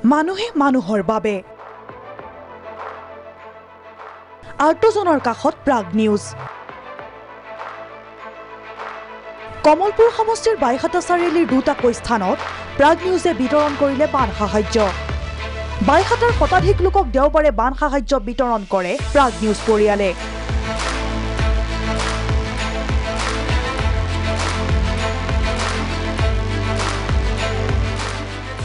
মানুহে মানুহৰ বাবে আৰ্তজনৰ কাষত প্ৰাগ নিউজ কমলপুৰ সমষ্টিৰ বাইহাটা চাৰিআলিৰ দুটাকৈ স্থানত প্ৰাগ নিউজে বিতৰণ কৰিলে বান সাহায্য বাইহাটাৰ শতাধিক লোকক দেওবাৰে বান সাহায্য বিতৰণ কৰে প্ৰাগ নিউজ পৰিয়ালে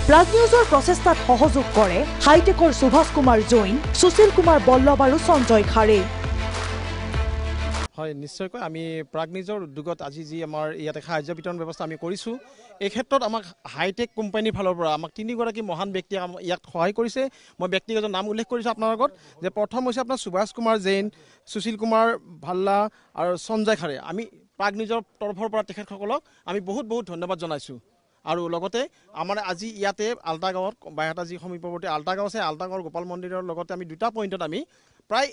প্ৰাগ নিউজৰ প্ৰচেষ্টাত সহযোগ কৰে হাইটেকৰ সুভাষ কুমাৰ জৈন সুশীল কুমাৰ বল্লভ আৰু সঞ্জয় খাৰে হয় নিশ্চয়কৈ আমি প্ৰাগ নিউজৰ উদ্যোগত আজি যি আমাৰ ইয়াতে সাহায্য বিতৰণ ব্যৱস্থা আমি কৰিছোঁ এই ক্ষেত্ৰত আমাক হাইটেক কোম্পানীৰ ফালৰ পৰা আমাক তিনিগৰাকী মহান ব্যক্তিয়ে ইয়াত সহায় কৰিছে মই ব্যক্তিগত নাম উল্লেখ কৰিছোঁ আপোনাৰ আগত যে প্ৰথম হৈছে আপোনাৰ সুভাষ কুমাৰ জৈন সুশীল কুমাৰ ভাল্লা আৰু সঞ্জয় খাৰে আমি প্ৰাগ নিউজৰ তৰফৰ পৰা তেখেতসকলক আমি বহুত বহুত ধন্যবাদ জনাইছোঁ আৰু লগতে আমাৰ আজি ইয়াতে আল্টা গাঁৱত বাইহাটা যি সমীপৱৰ্তী আল্টা গাঁও আছে আল্টা গাঁৱৰ গোপাল মন্দিৰৰ লগতে আমি দুটা পইণ্টত আমি প্ৰায়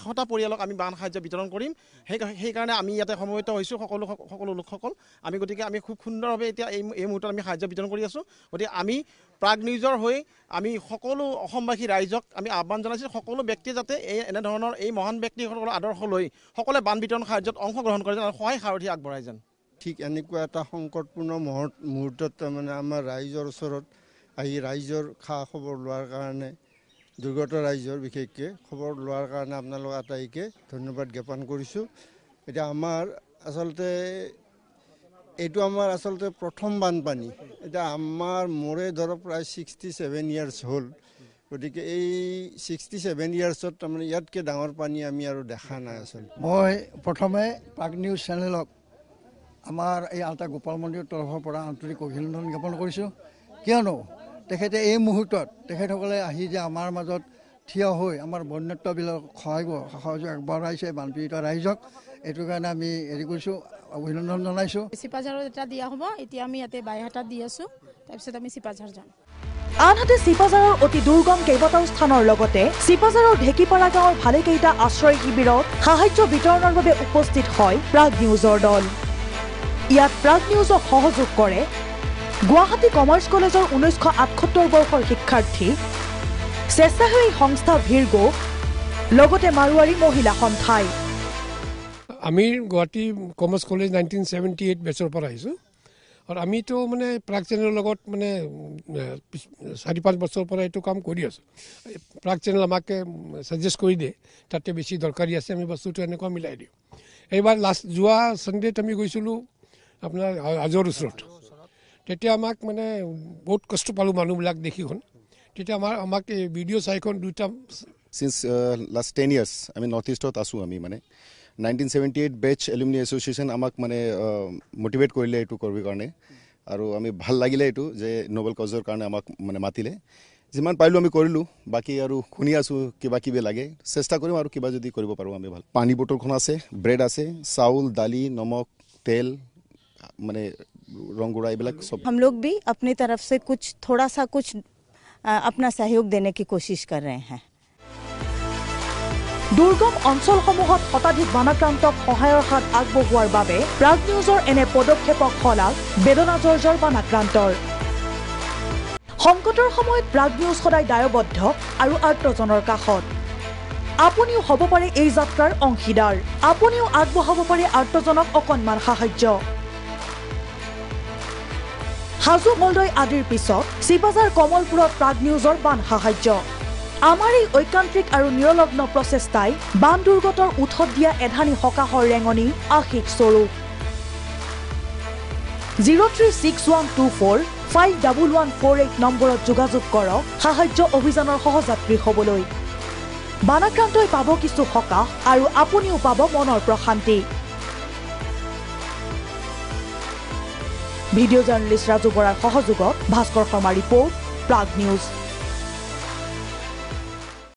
100টা পৰিয়ালক আমি বান সাহায্য বিতৰণ কৰিম সেইকাৰণে আমি ইয়াতে সমবেত হৈছোঁ সকলো লোকসকল আমি গতিকে আমি খুব সুন্দৰভাৱে এতিয়া এই মুহূৰ্তত আমি সাহায্য বিতৰণ কৰি আছোঁ গতিকে আমি প্ৰাগ নিউজৰ হৈ আমি সকলো অসমবাসী ৰাইজক আমি আহ্বান জনাইছোঁ সকলো ব্যক্তিয়ে যাতে এনেধৰণৰ এই মহান ব্যক্তিসকলৰ আদৰ্শ লৈ সকলোৱে বান বিতৰণ সাহায্যত অংশগ্ৰহণ কৰে আৰু সহায় সাৰথি আগবঢ়াই যেন ঠিক এনেকুৱা এটা সংকটপূৰ্ণ মুহূৰ্তত তাৰমানে আমাৰ ৰাইজৰ ওচৰত আহি ৰাইজৰ খা খবৰ লোৱাৰ কাৰণে দুৰ্গত ৰাইজৰ বিশেষকৈ খবৰ লোৱাৰ কাৰণে আপোনালোক আটাইকে ধন্যবাদ জ্ঞাপন কৰিছোঁ এতিয়া আমাৰ আচলতে এইটো আমাৰ আচলতে প্ৰথম বানপানী এতিয়া আমাৰ মোৰে ধৰক প্ৰায় 67 ইয়াৰ্ছ হ'ল গতিকে এই 67 ইয়াৰ্ছত তাৰমানে ইয়াতকৈ ডাঙৰ পানী আমি আৰু দেখা নাই আচলতে মই প্ৰথমে প্ৰাগ নিউজ চেনেলক আমাৰ এই আল্টা গোপাল মন্দিৰৰ তৰফৰ পৰা আন্তৰিক অভিনন্দন জ্ঞাপন কৰিছোঁ কিয়নো তেখেতে এই মুহূৰ্তত তেখেতসকলে আহি যে আমাৰ মাজত থিয় হৈ আমাৰ বন্যত্ববিলাক সহযোগ আগবঢ়াইছে বানপীড়িত ৰাইজক এইটো কাৰণে আমি হেৰি কৰিছোঁ অভিনন্দন জনাইছোঁ চিপাঝাৰত এটা দিয়া হ'ব এতিয়া আমি ইয়াতে বাইহাটাত দি আছোঁ তাৰপিছত আমি চিপাঝাৰ যাম আনহাতে চিপাঝাৰৰ অতি দুৰ্গম কেইবাটাও স্থানৰ লগতে চিপাঝাৰৰ ঢেকিপাৰা গাঁৱৰ ভালেকেইটা আশ্ৰয় শিবিৰত সাহায্য বিতৰণৰ বাবে উপস্থিত হয় প্ৰাগ নিউজৰ দল ইয়াত প্ৰাগ নিউজক সহযোগ কৰে গুৱাহাটী কমাৰ্চ কলেজৰ 1978 বৰ্ষৰ শিক্ষাৰ্থী স্বেচ্ছাসেৱী সংস্থা ভিৰগো লগতে মাৰোৱাৰী মহিলা সন্থাই আমি গুৱাহাটী কমাৰ্চ কলেজ 1978 বেচৰ পৰা আহিছোঁ আৰু আমিতো মানে প্ৰাগ চেনেলৰ লগত মানে 4-5 বছৰৰ পৰা এইটো কাম কৰি আছোঁ প্ৰাগ চেনেল আমাকে ছাজেষ্ট কৰি দিয়ে তাতে বেছি দৰকাৰী আছে আমি বস্তুটো এনেকুৱা মিলাই দিওঁ এইবাৰ যোৱা ছানডেত আমি গৈছিলোঁ আপোনাৰ আজৰ ওচৰত তেতিয়া আমাক মানে বহুত কষ্ট পালোঁ মানুহবিলাক দেখিখন তেতিয়া আমাক এই ভিডিঅ' চাইখন দুটা সিন্স লাষ্ট 10 ইয়াৰ্ছ আমি নৰ্থ ইষ্টত আছোঁ আমি মানে 1978 বেচ এলুমিনি এছ'চিয়েশ্যন আমাক মানে মটিভেট কৰিলে এইটো কৰিবৰ কাৰণে আৰু আমি ভাল লাগিলে এইটো যে নোবেল কজৰ কাৰণে আমাক মানে মাতিলে যিমান পাৰিলোঁ আমি কৰিলোঁ বাকী আৰু শুনি আছোঁ কিবা লাগে চেষ্টা কৰিম আৰু কিবা যদি কৰিব পাৰোঁ আমি ভাল পানী বটলখন আছে ব্ৰেড আছে চাউল দালি নমক তেল মানে रंगुड़ा सब हम लोग भी अपनी तरफ से कुछ थोड़ा सा कुछ अपना सहयोग देने की कोशिश कर रहे हैं दुर्गम অঞ্চলসমূহত শতাধিক বানাক্ৰান্তক সহায়ৰ হাত আগবঢ়োৱাৰ বাবে প্ৰাগ নিউজৰ এনে পদক্ষেপক শলাগ বেদনাজৰ্জৰ বানাক্ৰান্তৰ সংকটৰ সময়ত প্ৰাগ নিউজ সদায় দায়বদ্ধ আৰু আৰ্তজনৰ কাষত আপুনিও হ'ব পাৰে এই যাত্ৰাৰ অংশীদাৰ আপুনিও আগবঢ়াব পাৰে আৰ্তজনক অকণমান সাহায্য হাজু মলদৈ আদিৰ পিছত চিপাঝাৰ কমলপুৰত প্ৰাগ নিউজৰ বান সাহায্য আমাৰ এই ঐকান্তিক আৰু নিৰলগ্ন প্ৰচেষ্টাই বান দুৰ্গতৰ উঠত দিয়া এধানি সকাহৰ ৰেঙনি আশিক স্বৰূপ 0361245148 নম্বৰত যোগাযোগ কৰক সাহায্য অভিযানৰ সহযাত্ৰী হ'বলৈ বানাক্ৰান্তই পাব কিছু সকাহ আৰু আপুনিও পাব মনৰ প্ৰশান্তি ভিডিঅ' জাৰ্নেলিষ্ট ৰাজু বৰাৰ সহযোগত ভাস্কৰ শৰ্মা ৰিপৰ্ট প্ৰাগ নিউজ